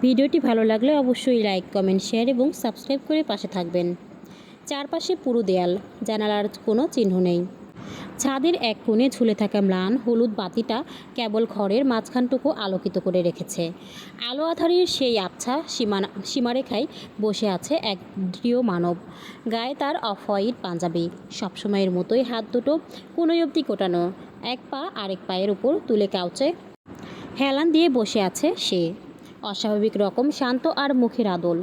ভিডিওটি ভালো লাগলে অবশ্যই লাইক, কমেন্ট, শেয়ার এবং সাবস্ক্রাইব করে পাশে থাকবেন। চারপাশে পুরো দেয়াল, জানালার কোনো চিহ্ন নেই। ছাদের এক কোণে ঝুলে থাকা ম্লান হলুদ বাতিটা কেবল ঘরের মাঝখানটুকু আলোকিত করে রেখেছে। আলো আঁধারির সেই আবছা সীমারেখায় বসে আছে এক দৃঢ় মানব। গায়ে তার অফ হোয়াইট পাঞ্জাবি, সবসময়ের মতোই হাত দুটো কোনোই অবধি কোটানো, এক পা আরেক পায়ের উপর তুলে কাউচে হেলান দিয়ে বসে আছে সে। অস্বাভাবিক রকম শান্ত আর মুখের আদল,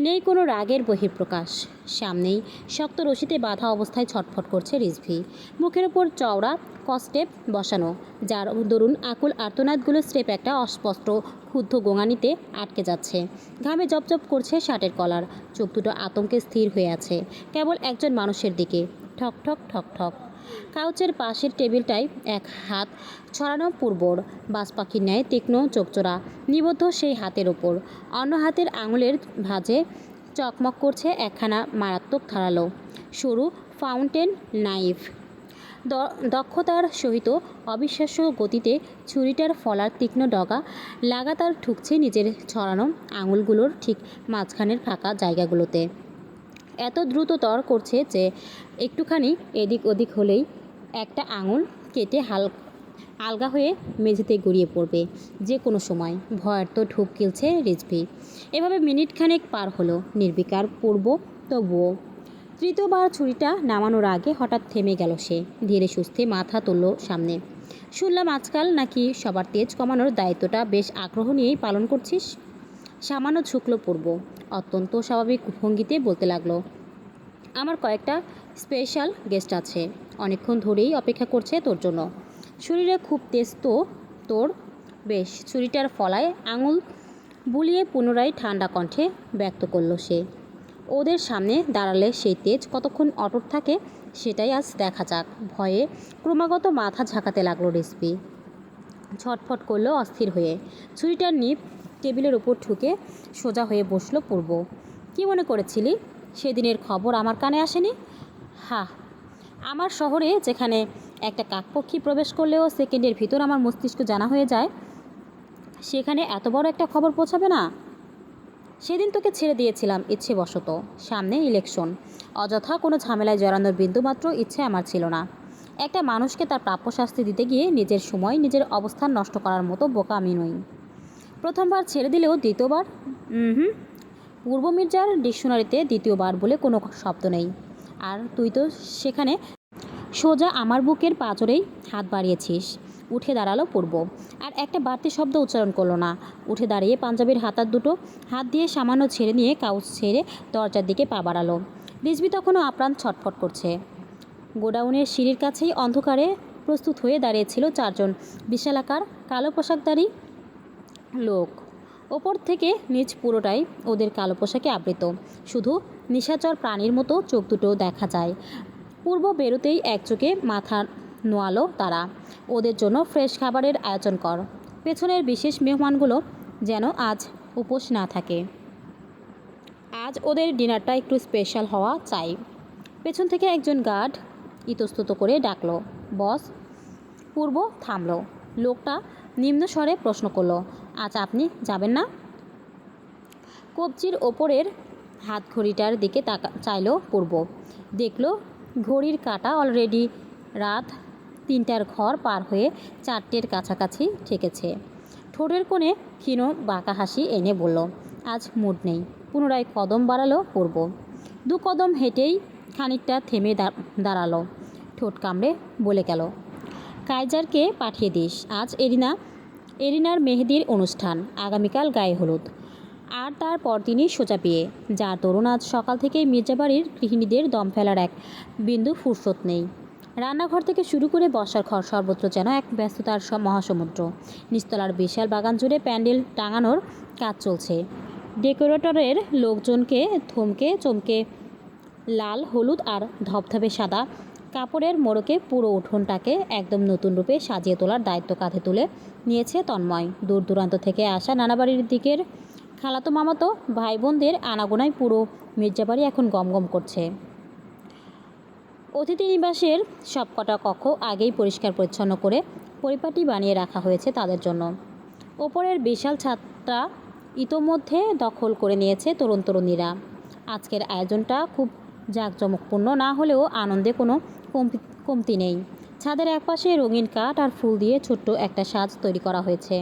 নেই কোনো রাগের বহিঃপ্রকাশ। সামনেই শক্ত রশিতে বাঁধা অবস্থায় ছটফট করছে রিজভি, মুখের ওপর চওড়া কস্টেপ বসানো, যার দরুন আকুল আর্তনাদগুলো স্টেপ একটা অস্পষ্ট ক্ষুব্ধ গোঙানিতে আটকে যাচ্ছে। ঘামে জপজপ করছে শার্টের কলার, চোখ দুটো আতঙ্কে স্থির হয়ে আছে কেবল একজন মানুষের দিকে, ঠক ঠক ঠক ঠক। কাউচের পাশের টেবিলটায় এক হাত ছড়ানো পূর্বর, বাজ পাখির ন্যায় তীক্ষ্ণ চোখচোরা নিবদ্ধ সেই হাতের ওপর অন্য হাতের আঙুলের ভাঁজে চকমক করছে একখানা মারাত্মক ধারালো সরু ফাউন্টেন নাইফ। দক্ষতার সহিত অবিশ্বাস্য গতিতে ছুরিটার ফলার তীক্ষ্ণ ডগা লাগাতার ঠুকছে নিজের ছড়ানো আঙুলগুলোর ঠিক মাঝখানের ফাঁকা জায়গাগুলোতে। এত দ্রুততর করছে যে একটুখানি এদিক ওদিক হলেই একটা আঙুল কেটে আলগা হয়ে মেঝেতে গড়িয়ে পড়বে যে কোনো সময়। ভয়ের তো ঢুক গিলছে রিজভি। এভাবে মিনিট খানেক পার হলো নির্বিকার পূর্ব, তবুও তৃতীয়বার ছুরিটা নামানোর আগে হঠাৎ থেমে গেল সে। ধীরে সুস্থে মাথা তুলল সামনে। শুনলাম আজকাল নাকি সবার তেজ কমানোর দায়িত্বটা বেশ আগ্রহ নিয়েই পালন করছিস। সামান্য ঝুঁকল পূর্ব, অত্যন্ত স্বাভাবিক ভঙ্গিতে বলতে লাগলো, আমার কয়েকটা স্পেশাল গেস্ট আছে, অনেকক্ষণ ধরেই অপেক্ষা করছে তোর জন্য। শরীরে খুব তেজ তো তোর? বেশ। ছুরিটার ফলায় আঙুল বুলিয়ে পুনরায় ঠান্ডা কণ্ঠে ব্যক্ত করল সে। ওদের সামনে দাঁড়ালে সেই তেজ কতক্ষণ অটুট থাকে সেটাই আজ দেখা যাক। ভয়ে ক্রমাগত মাথা ঝাঁকাতে লাগলো রিজভি। ছটফট করলো অস্থির হয়ে। ছুরিটার নিপ টেবিলের উপর ঠুকে সোজা হয়ে বসলো পূর্ব। কি মনে করেছিলি সেদিনের খবর আমার কানে আসেনি? হা, আমার শহরে যেখানে একটা কাকপক্ষী প্রবেশ করলেও সেকেন্ডের ভিতর আমার মস্তিষ্ক জানা হয়ে যায়, সেখানে এত বড় একটা খবর পৌঁছাবে না? সেদিন তোকে ছেড়ে দিয়েছিলাম ইচ্ছেবশত। সামনে ইলেকশন, অযথা কোনো ঝামেলায় জড়ানোর বিন্দুমাত্র ইচ্ছে আমার ছিল না। একটা মানুষকে তার প্রাপ্য শাস্তি দিতে গিয়ে নিজের সময়, নিজের অবস্থান নষ্ট করার মতো বোকা আমি নই। প্রথমবার ছেড়ে দিলেও দ্বিতীয়বার? পূর্ব মির্জার ডিকশনারিতে দ্বিতীয়বার বলে কোনো শব্দ নেই। আর তুই তো সেখানে সোজা আমার বুকের পাঁজরেই হাত বাড়িয়েছিস। উঠে দাঁড়ালো পূর্ব, আর একটা বাড়তি শব্দ উচ্চারণ করলো না। উঠে দাঁড়িয়ে পাঞ্জাবির হাতার দুটো হাত দিয়ে সামান্য ছেড়ে নিয়ে কাউচ ছেড়ে দরজার দিকে পা বাড়ালো। রিজভি তখনও আপ্রাণ ছটফট করছে। গোডাউনের সিঁড়ির কাছেই অন্ধকারে প্রস্তুত হয়ে দাঁড়িয়েছিল চারজন বিশালাকার কালো পোশাকধারী লোক। ওপর থেকে নিচ পুরোটাই ওদের কালো পোশাকে আবৃত, শুধু নিশাচর প্রাণীর মতো চোখ দুটো দেখা যায়। পূর্ব বেরোতেই একচোখে মাথা নোয়ালো তারা। ওদের জন্য ফ্রেশ খাবারের আয়োজন কর। পেছনের বিশেষ মেহমানগুলো যেন আজ উপোস না থাকে। আজ ওদের ডিনারটা একটু স্পেশাল হওয়া চাই। পেছন থেকে একজন গার্ড ইতস্তত করে ডাকলো, বস। পূর্ব থামলো। লোকটা নিম্ন স্বরে প্রশ্ন করলো, আজ আপনি যাবেন না? কবজির ওপরের হাত ঘড়িটার দিকে চাইল পূর্ব। দেখল ঘড়ির কাঁটা অলরেডি রাত 3টার ঘর পার হয়ে 4টের কাছাকাছি ঠেকেছে। ঠোঁটের কোণে ক্ষীণ বাঁকা হাসি এনে বলল, আজ মুড নেই। পুনরায় কদম বাড়ালো পূর্ব। 2 কদম হেঁটেই খানিকটা থেমে দাঁড়ালো। ঠোঁট কামড়ে বলে গেল, কাইজারকে পাঠিয়ে দিস। আজ এরিনার মেহেদির অনুষ্ঠান, আগামীকাল গায়ে হলুদ, আর তার পরদিনই সোজা বিয়ে, যার দরুন আজ সকাল থেকেই মির্জাবাড়ির গৃহিণীদের দম ফেলার এক বিন্দু ফুরসত নেই। রান্নাঘর থেকে শুরু করে বসার ঘর সর্বত্র যেন এক ব্যস্ততার মহাসমুদ্র। নিচতলার বিশাল বাগান জুড়ে প্যান্ডেল টাঙানোর কাজ চলছে। ডেকোরেটরের লোকজনকে থমকে চমকে লাল, হলুদ আর ধবধবে সাদা কাপড়ের মোড়কে পুরো উঠোনটাকে একদম নতুন রূপে সাজিয়ে তোলার দায়িত্ব কাঁধে তুলে নিয়েছে তন্ময়। দূর দূরান্ত থেকে আসা নানা বাড়ির দিকের খালাতো মামাতো ভাই বোনদের আনাগোনায় পুরো মির্জাবাড়ি এখন গমগম করছে। অতিথি নিবাসের সবকটা কক্ষ আগেই পরিষ্কার পরিচ্ছন্ন করে পরিপাটি বানিয়ে রাখা হয়েছে তাদের জন্য। ওপরের বিশাল ছাদটা ইতোমধ্যে দখল করে নিয়েছে তরুণ তরুণীরা। আজকের আয়োজনটা খুব জাঁকজমকপূর্ণ না হলেও আনন্দে কোনো কমতি নেই। ছাদের একপাশে রঙিন কাঠ আর ফুল দিয়ে ছোট্ট একটা সাজ তৈরি করা হয়েছে।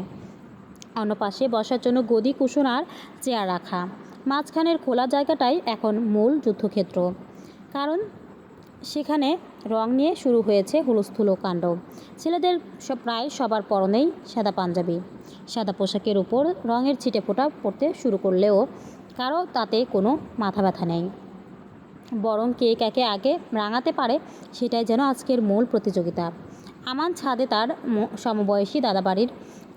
অন্য পাশে বসার জন্য গদি, কুশন আর চেয়ার রাখা। মাঝখানের খোলা জায়গাটাই এখন মূল যুদ্ধক্ষেত্র, কারণ সেখানে রং নিয়ে শুরু হয়েছে হুলস্থুল কাণ্ড। ছেলেদের প্রায় সবার পরনেই সাদা পাঞ্জাবি। সাদা পোশাকের উপর রঙের ছিটেফোঁটা পড়তে শুরু করলেও কারো তাতে কোনো মাথা ব্যথা নেই। বরং কে কাকে আগে রাঙাতে পারে সেটাই যেন আজকের মূল প্রতিযোগিতা। আমান ছাদে তার সমবয়সী দাদাবাড়ির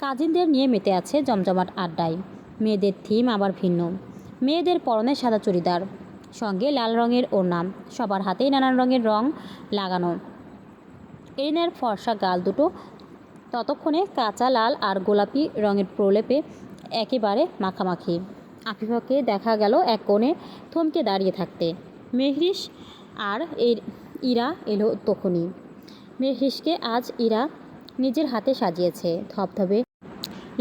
কাজিনদের নিয়ে মেতে আছে জমজমাট আড্ডায়। মেয়েদের থিম আবার ভিন্ন। মেয়েদের পরনে সাদা চুড়িদার, সঙ্গে লাল রঙের ওড়না, সবার হাতেই নানান রঙের রং লাগানো। এরিনার ফর্সা গাল দুটো ততক্ষণে কাঁচা লাল আর গোলাপি রঙের প্রলেপে একেবারে মাখামাখি। আফিফাকে দেখা গেল এক কোণে থমকে দাঁড়িয়ে থাকতে। মেহরিশ আর ইরা এলো তখনই। মেহরিশকে আজ ইরা নিজের হাতে সাজিয়েছে। ধবধবে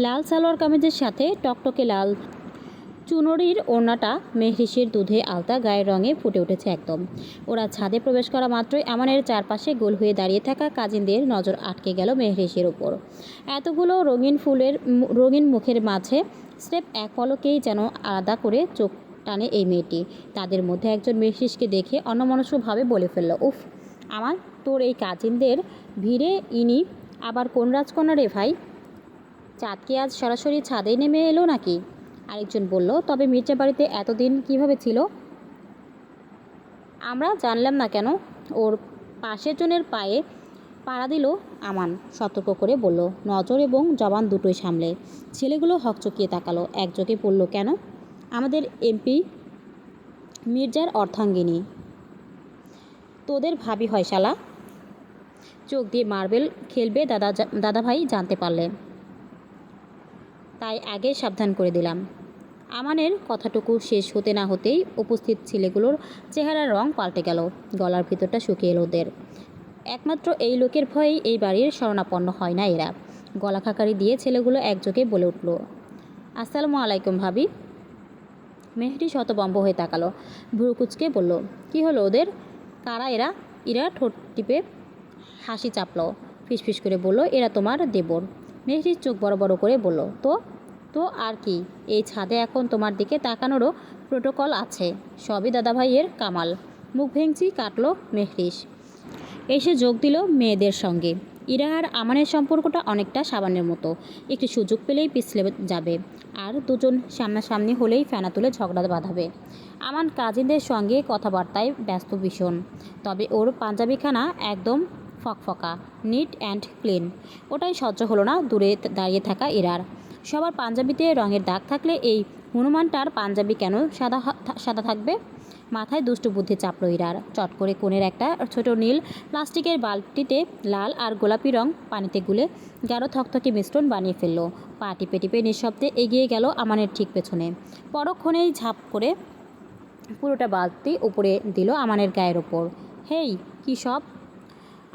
লাল সালোয়ার কামিজের সাথে টকটকে লাল চুনরির ওড়নাটা মেহরিশের দুধে আলতা গায়ের রঙে ফুটে উঠেছে একদম। ওরা ছাদে প্রবেশ করা মাত্রই আমানের চারপাশে গোল হয়ে দাঁড়িয়ে থাকা কাজিনদের নজর আটকে গেল মেহরিশের উপর। এতগুলো রঙিন মুখের মাঝে স্রেফ এক পলকেই যেন আলাদা করে চোখ টানে এই মেয়েটি। তাদের মধ্যে একজন মেহরিশকে দেখে অন্যমনস্কভাবে বলে ফেলল, উফ আমার, তোর এই কাজিনদের ভিড়ে ইনি আবার কোন রাজকন্যা রে ভাই? চাঁদ কি আজ সরাসরি ছাদেই নেমে এলো নাকি? আরেকজন বলল, তবে মির্জা বাড়িতে এতদিন কিভাবে ছিল? আমরা জানলাম না কেন? ওর পাশের জনের পায়ে পাড়া দিল আমান সতর্ক করে বলল, নজর এবং জবান দুটোই সামলে। ছেলেগুলো হকচকিয়ে তাকালো। একযোগে পড়ল, কেন? আমাদের এমপি মির্জার অর্ধাঙ্গিনী তোদের ভাবি হয় শালা। চোখ দিয়ে মার্বেল খেলবে দাদাভাই জানতে পারলে, তাই আগে সাবধান করে দিলাম। আমানের কথাটুকু শেষ হতে না হতেই উপস্থিত ছেলেগুলোর চেহারার রং পাল্টে গেল। গলার ভিতরটা শুকিয়ে এলো ওদের। একমাত্র এই লোকের ভয়েই এই বাড়ির শরণাপন্ন হয় না এরা। গলা খাকারি দিয়ে ছেলেগুলো একযোগে বলে উঠল, আসসালামু আলাইকুম ভাবি। মেহরি শতবম্ব হয়ে তাকালো, ভুরু কুচকে বলল, কি হলো ওদের? কারা এরা? ইরা ঠোঁট টিপে হাসি চাপল, ফিসফিস করে বলল, এরা তোমার দেবর। মেহরির চোখ বড় বড় করে বলল, তো আর কি, এই ছাদে এখন তোমার দিকে তাকানোরও প্রোটোকল আছে। সবই দাদাভাইয়ের কামাল। মুখ ভেঙচি কাটল মেহরিশ। এসে যোগ দিল মেয়েদের সঙ্গে। ইরা আর আমানের সম্পর্কটা অনেকটা সাবানের মতো, একটু সুযোগ পেলেই পিছলে যাবে, আর দুজন সামনাসামনি হলেই ফেনা তুলে ঝগড়া বাঁধাবে। আমান কাজিনদের সঙ্গে কথাবার্তায় ব্যস্ত ভীষণ, তবে ওর পাঞ্জাবিখানা একদম ফকফকা, নিট অ্যান্ড ক্লিন। ওটাই সহ্য হলো না দূরে দাঁড়িয়ে থাকা ইরার। সবার পাঞ্জাবিতে রঙের দাগ থাকলে এই হনুমানটার পাঞ্জাবি কেন সাদা থাকবে? মাথায় দুষ্টু বুদ্ধি চাপল ইরার। চট করে কোণের একটা ছোট নীল প্লাস্টিকের বালতিতে লাল আর গোলাপি রং পানিতে গুলে গাঢ় থকথকে মিশ্রণ বানিয়ে ফেলল। পা টিপে টিপে নিঃশব্দে এগিয়ে গেল আমানের ঠিক পেছনে। পরক্ষণেই ঝাঁপ করে পুরোটা বালতি উপরে দিল আমানের গায়ের ওপর। হেই, কী সব?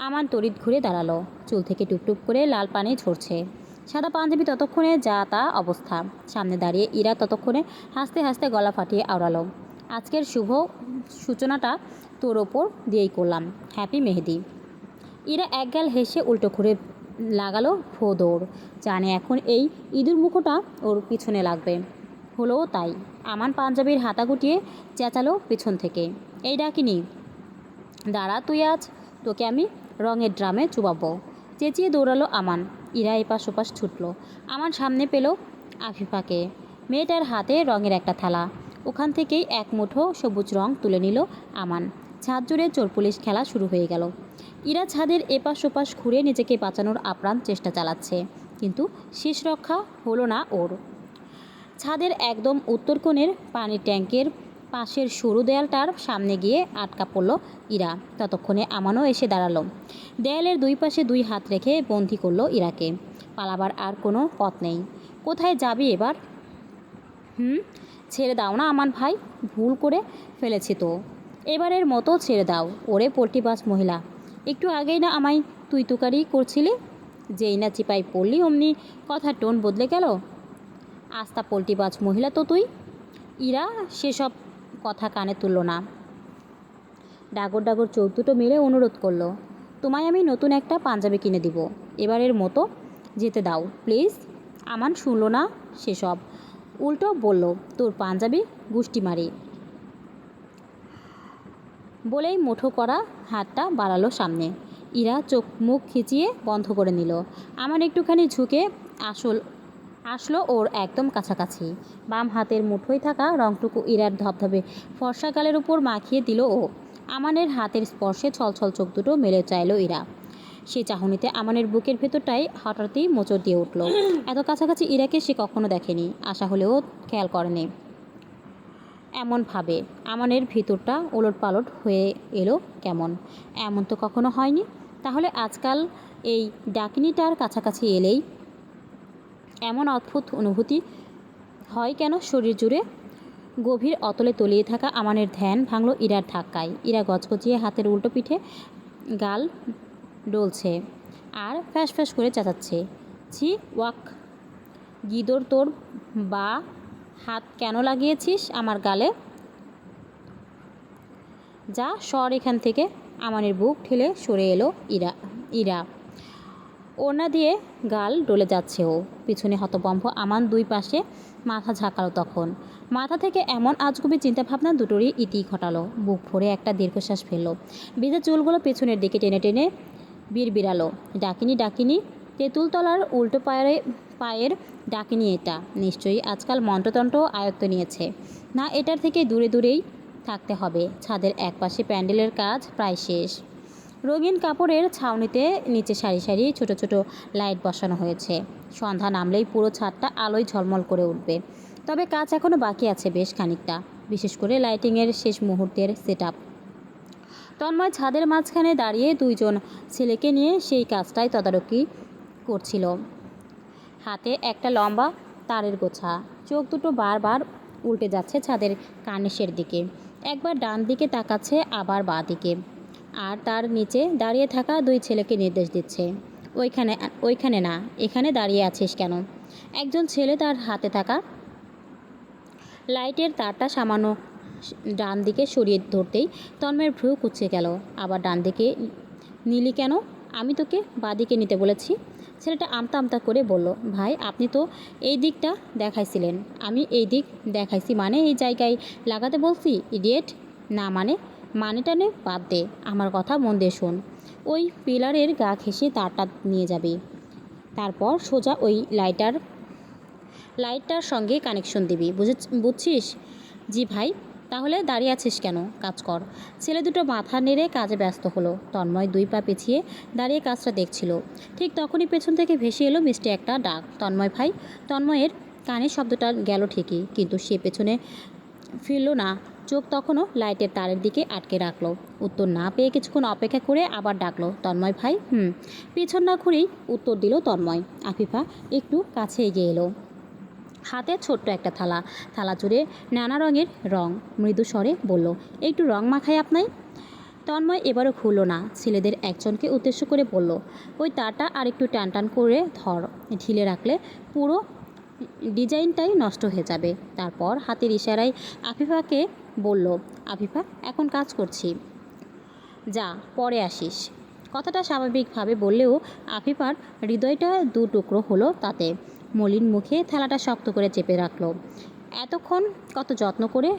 আমান তড়িৎ ঘুরে দাঁড়ালো। চুল থেকে টুপটুপ করে লাল পানি ঝরছে। সাদা পাঞ্জাবি ততক্ষণে যা তা অবস্থা। সামনে দাঁড়িয়ে ইরা ততক্ষণে হাসতে হাসতে গলা ফাটিয়ে আওড়ালো, আজকের শুভ সূচনাটা তোর ওপর দিয়েই করলাম, হ্যাপি মেহেদি। ইরা একগাল হেসে উল্টো ঘুরে লাগালো ভো দৌড়। জানে এখন এই ইঁদুর মুখোটা ওর পিছনে লাগবে। হলোও তাই। আমান পাঞ্জাবির হাতা গুটিয়ে চেঁচালো পিছন থেকে, এই ডাকিনি, দাঁড়া তুই, আজ তোকে আমি রঙের ড্রামে চুবাবো। চেঁচিয়ে দৌড়ালো আমান। ইরা এপাশ ওপাশ ছুটল। আমান সামনে পেল আফিফাকে। মেয়েটার হাতে রঙের একটা থালা। ওখান থেকেই এক মুঠো সবুজ রং তুলে নিল আমান। ছাদ জুড়ে চোর পুলিশ খেলা শুরু হয়ে গেল। ইরা ছাদের এপাশ ওপাশ ঘুরে নিজেকে বাঁচানোর আপ্রাণ চেষ্টা চালাচ্ছে, কিন্তু শেষ রক্ষা হলো না ওর। ছাদের একদম উত্তর কোণের পানির ট্যাঙ্কের পাশের সরু দেয়ালটার সামনে গিয়ে আটকা পড়ল ইরা। ততক্ষণে আমানও এসে দাঁড়ালো। দেয়ালের দুই পাশে দুই হাত রেখে বন্দি করলো ইরাকে। পালাবার আর কোনো পথ নেই। কোথায় যাবি এবার? ছেড়ে দাও না আমান ভাই, ভুল করে ফেলেছি তো, এবারের মতো ছেড়ে দাও। ওরে পোল্ট্রিবাজ মহিলা, একটু আগেই না আমায় তুই তুকারি করছিলি, যেই না চিপাই পড়লি অমনি কথার টোন বদলে গেল। আস্তা পোল্টিবাজ মহিলা তো তুই। ইরা সেসব কথা কানে তুলল না। ডাগর ডাগর চোখ দুটো মেলে অনুরোধ করলো, তোমায় আমি নতুন একটা পাঞ্জাবি কিনে দিব, এবারের মতো যেতে দাও প্লিজ। আমান শুনল না সেসব, উল্টো বলল, তোর পাঞ্জাবি গুষ্টি মারি বলেই মুঠো করা হাতটা বাড়ালো সামনে। ইরা চোখ মুখ খিচিয়ে বন্ধ করে নিল। আমান একটুখানি ঝুঁকে আসলো ওর একদম কাছাকাছি। বাম হাতের মুঠোয় থাকা রংটুকু ইরার ধবধবে ফর্সা গালের উপর মাখিয়ে দিল ও। আমানের হাতের স্পর্শে ছলছল চোখ দুটো মেলে চাইল ইরা। সে চাহনিতে আমানের বুকের ভেতরটাই হঠাৎই মোচড় দিয়ে উঠল। এত কাছাকাছি ইরাকে সে কখনো দেখেনি, আশা হলেও খেয়াল করেনি। এমনভাবে আমানের ভিতরটা ওলটপালট হয়ে এলো কেমন, এমন তো কখনো হয়নি। তাহলে আজকাল এই ডাকিনিটার কাছাকাছি এলেই এমন অদ্ভুত অনুভূতি হয় কেন শরীর জুড়ে? গভীর অতলে তলিয়ে থাকা আমানের ধ্যান ভাঙল ইরার ধাক্কায়। ইরা গজগজিয়ে হাতের উল্টো পিঠে গাল ডলছে আর ফ্যাস ফ্যাস করে চেঁচাচ্ছে, ছি ওয়াক, গিদর তোর বা হাত কেন লাগিয়েছিস আমার গালে? যা সর এখান থেকে। আমানের বুক ঠেলে সরে এলো ইরা। ওড়না দিয়ে গাল ডলে যাচ্ছে ও। পিছনে হতবম্ব আমান দুই পাশে মাথা ঝাঁকালো তখন। মাথা থেকে এমন আজগুবি চিন্তাভাবনা দুটোরই ইতি ঘটালো। বুক ভরে একটা দীর্ঘশ্বাস ফেললো। ভিজা চুলগুলো পেছনের দিকে টেনে টেনে বিড়বিড়ালো, ডাকিনি ডাকিনি, তেঁতুলতলার উল্টো পায়ের ডাকিনি এটা। নিশ্চয়ই আজকাল মন্ত্রতন্ত্র আয়ত্ত নিয়েছে। না, এটার থেকে দূরে দূরেই থাকতে হবে। ছাদের একপাশে প্যান্ডেলের কাজ প্রায় শেষ। রঙিন কাপড়ের ছাউনিতে নিচে সারি সারি ছোট ছোট লাইট বসানো হয়েছে। সন্ধ্যা নামলেই পুরো ছাদটা আলোয় ঝলমল করে উঠবে। তবে কাজ এখনও বাকি আছে বেশ খানিকটা, বিশেষ করে লাইটিংয়ের শেষ মুহূর্তের সেটআপ। তন্ময় ছাদের মাঝখানে দাঁড়িয়ে দুইজন ছেলেকে নিয়ে সেই কাজটাই তদারকি করছিল। হাতে একটা লম্বা তারের গোছা। চোখ দুটো বারবার উল্টে যাচ্ছে ছাদের কার্নিশের দিকে। একবার ডান দিকে তাকাচ্ছে, আবার বাঁ দিকে। আর তার নিচে দাঁড়িয়ে থাকা দুই ছেলেকে নির্দেশ দিচ্ছে, ওইখানে না, এখানে দাঁড়িয়ে আছিস কেন? একজন ছেলে তার হাতে থাকা লাইটের তারটা সামান্য ডান দিকে সরিয়ে ধরতেই তন্ময়ের ভ্রু কুঁচকে গেল। আবার ডান দিকে নিলি কেন? আমি তোকে বাঁদিকে নিতে বলেছি। ছেলেটা আমতা আমতা করে বলল, ভাই আপনি তো এই দিকটা দেখাইছিলেন। আমি এই দিক দেখাইছি মানে এই জায়গায় লাগাতে বলছি ইডিয়েট। না মানে টানে বাদ দে, আমার কথা মন দিয়ে শোন। ওই পিলারের গা ঘেঁষে তারটা নিয়ে যাবি, তারপর সোজা ওই লাইটটার সঙ্গে কানেকশন দিবি, বুঝছিস? জি ভাই। তাহলে দাঁড়িয়ে আছিস কেন? কাজ কর। ছেলে দুটো মাথা নেড়ে কাজে ব্যস্ত হলো। তন্ময় দুই পা পিছিয়ে দাঁড়িয়ে কাজটা দেখছিল। ঠিক তখনই পেছন থেকে ভেসে এলো মিষ্টি একটা ডাক, তন্ময় ভাই। তন্ময়ের কানে শব্দটা গেল ঠিকই, কিন্তু সে পেছনে ফিরল না। চোখ তখনও লাইটের তারের দিকে আটকে রাখলো। উত্তর না পেয়ে কিছুক্ষণ অপেক্ষা করে আবার ডাকলো, তন্ময় ভাই। পিছন না ঘুরেই উত্তর দিল তন্ময়। আফিফা একটু কাছে এগিয়ে এলো। হাতে ছোট্ট একটা থালা জুড়ে নানা রঙের রং। মৃদু স্বরে বলল, একটু রং মাখাই আপনাই। তন্ময় এবারও খুলল না। ছেলেদের একজনকে উদ্দেশ্য করে বলল, ওই তারটা আর একটু টান টান করে ধর, ঢিলে রাখলে পুরো ডিজাইনটাই নষ্ট হয়ে যাবে। তারপর হাতের ইশারায় আফিফাকে বলল, আফিফা এখন কাজ করছি, যা পরে আসিস। কথাটা স্বাভাবিকভাবে বললেও আফিফার হৃদয়টা দু টুকরো হলো তাতে। মলিন মুখে থালাটা শক্ত করে চেপে রাখলো। এতক্ষণ কত যত্ন করে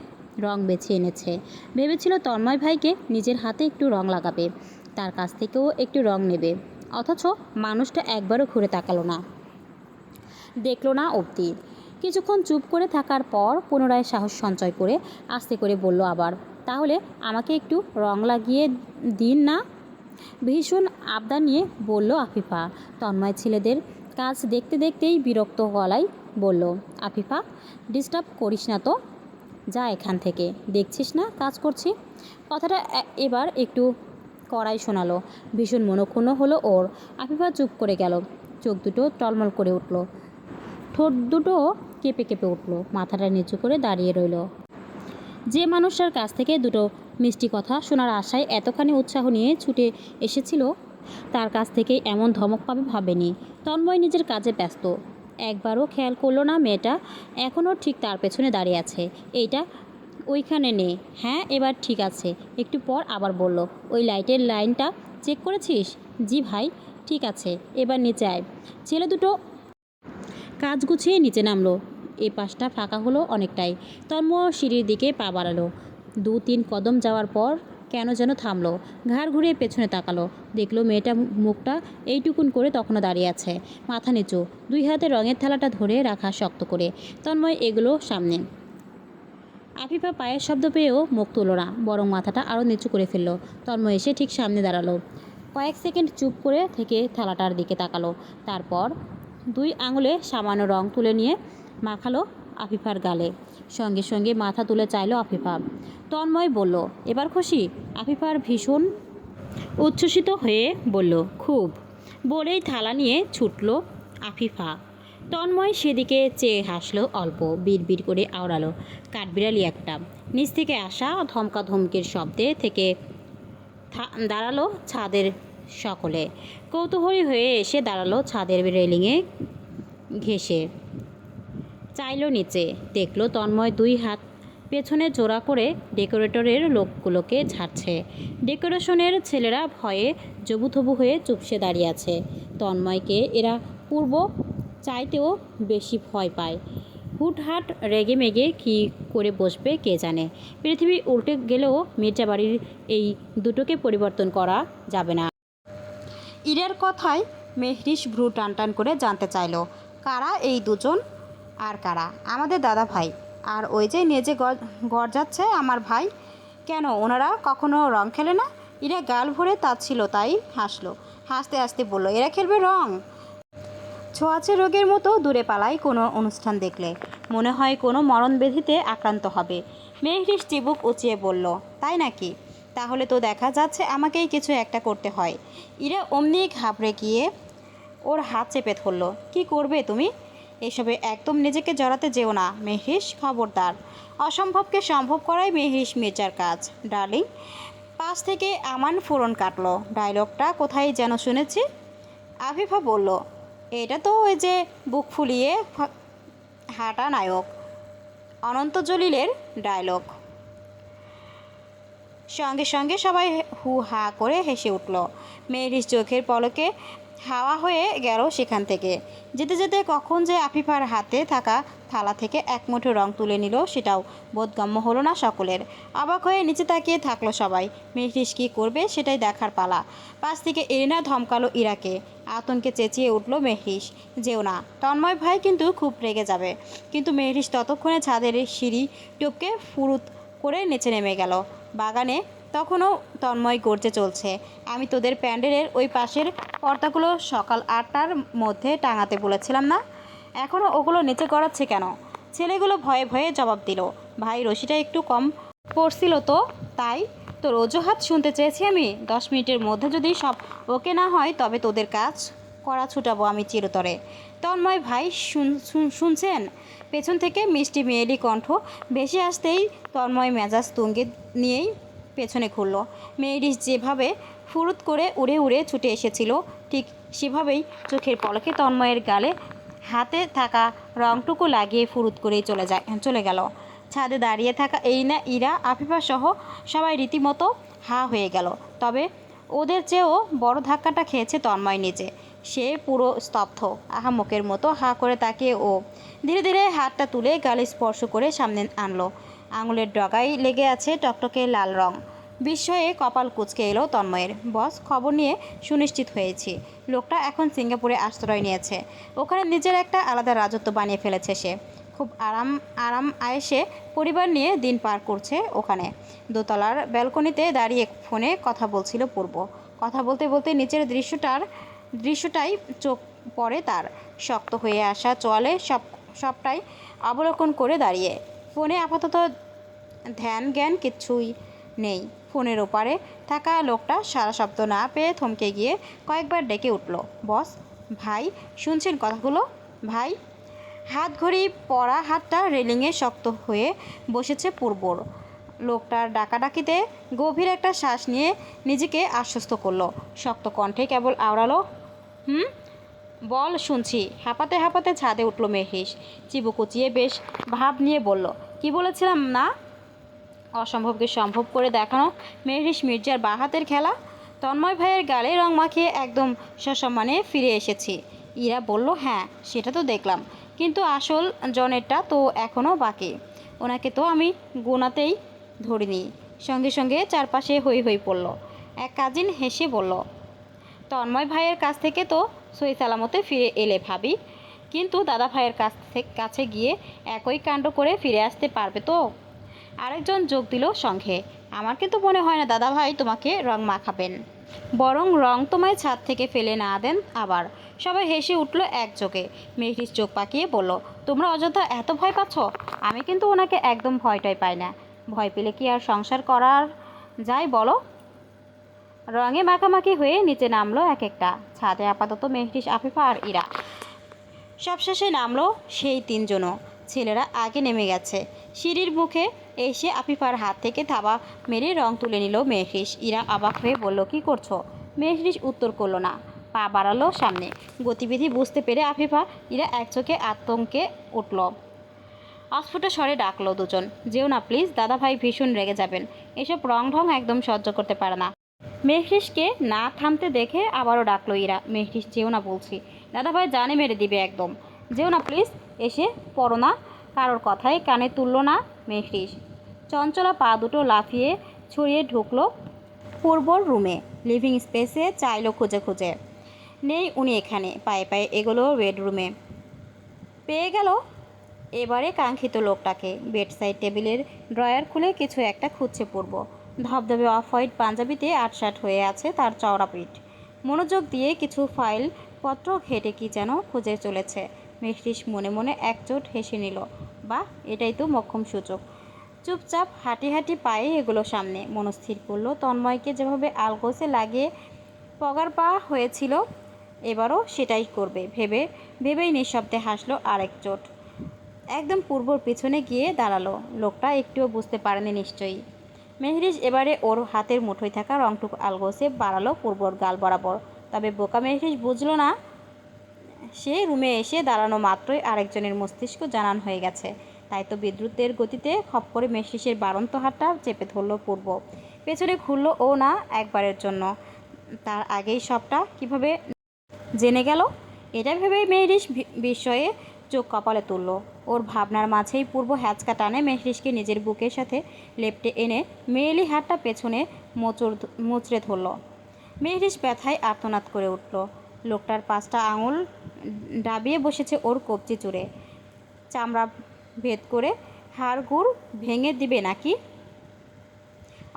রং বেছে এনেছে। ভেবেছিল তন্ময় ভাইকে নিজের হাতে একটু রং লাগাবে, তার কাছ থেকেও একটু রং নেবে। অথচ মানুষটা একবারও ঘুরে তাকালো না, দেখলো না অবধি। কিছুক্ষণ চুপ করে থাকার পর পুনরায় সাহস সঞ্চয় করে আস্তে করে বলল আবার, তাহলে আমাকে একটু রং লাগিয়ে দিন না। ভীষণ আবদার নিয়ে বলল আফিফা। তন্ময় ছেলেদের কাজ দেখতে দেখতেই বিরক্ত গলায় বলল, আফিফা ডিস্টার্ব করিস না তো, যা এখান থেকে, দেখছিস না কাজ করছি। কথাটা এবার একটু কড়াই শোনালো। ভীষণ মনক্ষুণ্ণ হলো ওর। আফিফা চুপ করে গেল। চোখ দুটো টলমল করে উঠল, ঠোঁট দুটো কেঁপে কেঁপে উঠল। মাথাটা নিচু করে দাঁড়িয়ে রইল। যে মানুষটার কাছ থেকে দুটো মিষ্টি কথা শোনার আশায় এতখানি উৎসাহ নিয়ে ছুটে এসেছিল, তার কাছ থেকেই এমন ধমক পাবে ভাবেনি। তন্ময় নিজের কাজে ব্যস্ত, একবারও খেয়াল করলো না মেয়েটা এখনও ঠিক তার পেছনে দাঁড়িয়ে আছে। এইটা ওইখানে নে। হ্যাঁ, এবার ঠিক আছে। একটু পর আবার বলল, ওই লাইটের লাইনটা চেক করেছিস? জি ভাই, ঠিক আছে, এবার নিচে আয়। ছেলে দুটো কাজ গুছিয়ে নিচে নামলো। এ পাশটা ফাঁকা হলো অনেকটাই। তন্ময় সিঁড়ির দিকে পা বাড়ালো। 2-3 কদম যাওয়ার পর কেন যেন থামলো। ঘাড় ঘুরিয়ে পেছনে তাকালো। দেখলো মেয়েটা মুখটা এইটুকুন করে তখনও দাঁড়িয়ে আছে, মাথা নিচু, 2 হাতে রঙের থালাটা ধরে রাখা শক্ত করে। তন্ময় এগুলো সামনে। আফিফা পায়ের শব্দ পেয়েও মুখ তুলল না, বরং মাথাটা আরও নিচু করে ফেলল। তন্ময় এসে ঠিক সামনে দাঁড়ালো। কয়েক সেকেন্ড চুপ করে থেকে থালাটার দিকে তাকালো। তারপর 2 আঙুলে সামান্য রং তুলে নিয়ে মাখালো আফিফার গালে। সঙ্গে সঙ্গে মাথা তুলে চাইলো আফিফা। তন্ময় বলল, এবার খুশি? আফিফার ভীষণ উচ্ছ্বসিত হয়ে বলল, খুব। বলেই থালা নিয়ে ছুটল আফিফা। তন্ময় সেদিকে চেয়ে হাসলো অল্প, বিড়বিড় করে আওড়ালো, কাঠবিড়ালি একটা। নিচ থেকে আসা ধমকা ধমকির শব্দে থেকে দাঁড়ালো ছাদের সকলে। কৌতূহলী হয়ে এসে দাঁড়ালো ছাদের রেলিংয়ে ঘেঁষে। চাইলো নিচে, দেখলো তন্ময় 2 হাত পেছনে জোড়া করে ডেকোরেটরের লোকগুলোকে ঝাড়ছে। ডেকোরেশনের ছেলেরা ভয়ে জবুথবু হয়ে চুপসে দাঁড়িয়ে আছে। তন্ময়কে এরা পূর্ব চাইতেও বেশি ভয় পায়। হুটহাট রেগে মেগে কী করে বসবে কে জানে। পৃথিবী উল্টে গেলেও মির্জাবাড়ির এই দুটোকে পরিবর্তন করা যাবে না। ইরার কথায় মেহরিশ ভ্রু টান টান করে জানতে চাইল, কারা এই দুজন? আর কারা? আমাদের দাদা ভাই। আর ওই যে নেজে গড় যাচ্ছে আমার ভাই। কেন, ওনারা কখনো রং খেলে না? ইরা গাল ভরে তাচ্ছিল তাই হাসলো। হাসতে হাসতে বলল, এরা খেলবে রং? ছোঁয়াচে রোগের মতো দূরে পালায় কোনো অনুষ্ঠান দেখলে। মনে হয় কোনো মরণব্যাধিতে আক্রান্ত হবে। মেহরিশ চিবুক উঁচিয়ে বলল, তাই নাকি? তাহলে তো দেখা যাচ্ছে আমাকেই কিছু একটা করতে হয়। ইরা অমনি ঘাবড়ে গিয়ে ওর হাত চেপে ধরল। কি করবে তুমি? এসবে একদম নিজেকে জড়াতে যেও না মেহরিশ, খবরদার। অসম্ভবকে সম্ভব করাই মেহরিশ মির্জার কাজ, ডার্লিং। পাশ থেকে আমান ফোড়ন কাটলো, ডায়লগটা কোথায় যেন শুনেছি। আফিফা বলল, এটা তো ওই যে বুক ফুলিয়ে হাঁটা নায়ক অনন্ত জলিলের ডায়লগ। সঙ্গে সঙ্গে সবাই হু হা করে হেসে উঠল। মেহরিশ চোখের পলকে হাওয়া হয়ে গেল সেখান থেকে। যেতে যেতে কখন যে আফিফার হাতে থাকা থালা থেকে এক মুঠো রং তুলে নিল সেটাও বোধগম্য হলো না সকলের। অবাক হয়ে নিচে তাকিয়ে থাকলো সবাই। মেহরিশ কী করবে সেটাই দেখার পালা। পাশ থেকে এরিনা ধমকালো ইরাকে। আতঙ্কে চেঁচিয়ে উঠল মেহরিশ, যেও না, তন্ময় ভাই কিন্তু খুব রেগে যাবে। কিন্তু মেহরিশ ততক্ষণে ছাদের সিঁড়ি টপকে ফুরুত করে নিচে নেমে গেল। বাগানে তখনও তন্ময় গর্জে চলছে, আমি তোদের প্যান্ডেলের ওই পাশের পর্দাগুলো সকাল 8টার মধ্যে টাঙাতে বলেছিলাম না? এখনও ওগুলো নিচে গড়াচ্ছে কেন? ছেলেগুলো ভয়ে ভয়ে জবাব দিল, ভাই রশিটা একটু কম পড়ছিল তো, তাই তোর অজুহাত শুনতে চেয়েছি আমি। 10 মিনিটের মধ্যে যদি সব ওকে না হয় তবে তোদের কাজ করা ছুটাবো আমি চিরতরে। তন্ময় ভাই শুনছেন? পেছন থেকে মিষ্টি মেয়েলি কণ্ঠ ভেসে আসতেই তন্ময় মেজাজ তুঙ্গে নিয়েই পেছনে ঘুরল। মেয়েরিশ যেভাবে ফুরুত করে উড়ে উড়ে ছুটে এসেছিল ঠিক সেভাবেই চোখের পলকে তন্ময়ের গালে হাতে থাকা রংটুকু লাগিয়ে ফুরুত করেই চলে গেল। ছাদে দাঁড়িয়ে থাকা এরিনা, ইরা, আফিফা সহ সবাই রীতিমতো হা হয়ে গেল। তবে ওদের চেয়েও বড় ধাক্কাটা খেয়েছে তন্ময় নিজে। সে পুরো স্তব্ধ, আহাম্মকের মতো হা করে তাকিয়ে ও ধীরে ধীরে হাতটা তুলে গালে স্পর্শ করে সামনে আনলো। আঙুলের ডগায় লেগে আছে টকটকে লাল রং। বিস্ময়ে কপাল কুঁচকে এলো তন্ময়ের। বস, খবর নিয়ে সুনিশ্চিত হয়েছি, লোকটা এখন সিঙ্গাপুরে আশ্রয় নিয়েছে। ওখানে নিজের একটা আলাদা রাজত্ব বানিয়ে ফেলেছে সে। খুব আরাম আয়েসে পরিবার নিয়ে দিন পার করছে ওখানে। দোতলার ব্যালকনিতে দাঁড়িয়ে ফোনে কথা বলছিল পূর্ব। কথা বলতে বলতে নিচের দৃশ্যটাই চোখ পড়ে তার। শক্ত হয়ে আসা চোয়ালে সবটাই অবলোকন করে দাঁড়িয়ে। ফোনে আপাতত ধ্যান জ্ঞান কিচ্ছুই নেই। ফোনের ওপারে থাকা লোকটা সারা শব্দ না পেয়ে থমকে গিয়ে কয়েকবার ডেকে উঠল, বস, ভাই, শুনছেন কথাগুলো? ভাই। হাত ঘড়ি পরা হাতটা রেলিংয়ে শক্ত হয়ে বসেছে পূর্বর। লোকটার ডাকাডাকিতে গভীর একটা শ্বাস নিয়ে নিজেকে আশ্বস্ত করলো। শক্ত কণ্ঠে কেবল আওড়ালো, বল, শুনছি। হাঁপাতে হাঁপাতে ছাদে উঠল মেহরিশ। চিবু কুচিয়ে বেশ ভাব নিয়ে বলল, কি বলেছিলাম না, অসম্ভবকে সম্ভব করে দেখানো মেহরিশ মির্জার বাঁ হাতের খেলা। তন্ময় ভাইয়ের গালে রং মাখিয়ে একদম সসম্মানে ফিরে এসেছি। ইরা বলল, হ্যাঁ সেটা তো দেখলাম, কিন্তু আসল জনেরটা তো এখনও বাকি। ওনাকে তো আমি গোনাতেই ধরিনি। সঙ্গে সঙ্গে চারপাশে হই হই পড়ল। এক কাজিন হেসে বলল, তন্ময় ভাইয়ের কাছ থেকে তো সই সালামতে ফিরে এলে ভাবি, কিন্তু দাদা ভাইয়ের কাছে গিয়ে একই কাণ্ড করে ফিরে আসতে পারবে তো? আরেকজন যোগ দিল সঙ্গে, আমার কিন্তু মনে হয় না দাদা ভাই তোমাকে রং মাখাবেন, বরং রং তোমায় ছাদ থেকে ফেলে না দেন আবার। সবাই হেসে উঠল একযোগে। মেহরিশ চোখ পাকিয়ে বলল, তোমরা অযথা এত ভয় পাচ্ছ? আমি কিন্তু ওনাকে একদম ভয়টাই পাই না। ভয় পেলে কি আর সংসার করার যায় বলো? রঙে মাখামাখি হয়ে নিচে নামলো এক একটা। ছাদে আপাতত মেহরিশ, আফিফা আর ইরা। সবশেষে নামলো সেই তিনজনও। ছেলেরা আগে নেমে গেছে। সিঁড়ির মুখে এসে আফিফার হাত থেকে থাবা মেরে রং তুলে নিল মেহরিশ। ইরা অবাক হয়ে বলল, কি করছো? মেহরিশ উত্তর করলো না, পা বাড়ালো সামনে। গতিবিধি বুঝতে পেরে আফিফা ইরা একচোখে আতঙ্কে উঠল। অস্ফুট স্বরে ডাকলো দুজন, যেও না প্লিজ, দাদা ভাই ভীষণ রেগে যাবেন। এসব রং ঢং একদম সহ্য করতে পারে না। মেহরিশকে না থামতে দেখে আবারও ডাকলো ইরা, মেহরিশ যেও না বলছি, দাদাভাই জানে মেরে দিবে একদম, যেও না প্লিজ, এসে পড়ো না। কারোর কথাই কানে তুললো না মেহরিশ। চঞ্চলা পা দুটো লাফিয়ে ছড়িয়ে ঢুকলো পূর্বর রুমে। লিভিং স্পেসে চাইলো খুঁজে খুঁজে, নেই উনি এখানে। পায়ে পায়ে এগোলো বেডরুমে, পেয়ে গেল এবারে কাঙ্ক্ষিত লোকটাকে। বেডসাইড টেবিলের ড্রয়ার খুলে কিছু একটা খুঁজছে পূর্ব। ধবধবে অফ হোয়াইট পাঞ্জাবিতে আটসাট হয়ে আছে তার চওড়া পিঠ। মনোযোগ দিয়ে কিছু ফাইল পত্র ঘেটে কি যেন খুঁজে চলেছে। মেহরিশ মনে মনে একচোট হেসে নিল, বা এটাই তো মোক্ষম সুযোগ। চুপচাপ হাঁটি হাঁটি পায়ে এগুলো সামনে। মনস্থির করলো তন্ময়কে যেভাবে আলগোসে লাগিয়ে পগার পা হয়েছিল, এবারও সেটাই করবে ভেবেই নিঃশব্দে হাসলো আরেক চোট। একদম পূর্বর পিছনে গিয়ে দাঁড়ালো। লোকটা একটুও বুঝতে পারেনি নিশ্চয়ই। মেহরিশ এবারে ওর হাতের মুঠোয় থাকা রংটুকু আলগোসে বাড়ালো পূর্বর গাল বরাবর। তবে বোকা মেহরিশ বুঝলো না, সে রুমে এসে দাঁড়ানো মাত্রই আরেকজনের মস্তিষ্ক জানান হয়ে গেছে। তাই তো বিদ্যুতের গতিতে খপ করে মেহরিশের বাড়ন্ত হাতটা চেপে ধরল পূর্ব। পেছনে ঘুরল ও না একবারের জন্য। তার আগেই সবটা কিভাবে জেনে গেল? এটা ভেবেই মেহরিশ বিস্ময়ে চোখ কপালে তুলল। ওর ভাবনার মাঝেই পূর্ব হ্যাচকা টানে মেহরিশকে নিজের বুকের সাথে লেপ্টে এনে মেয়েলি হাতটা পেছনে মুচড়ে ধরল। মেহরিশ ব্যথায় আর্তনাদ করে উঠল। লোকটার 5টা আঙুল ডাবিয়ে বসেছে ওর কবজি জুড়ে। চামড়া ভেদ করে হাড়গুড় ভেঙে দিবে নাকি?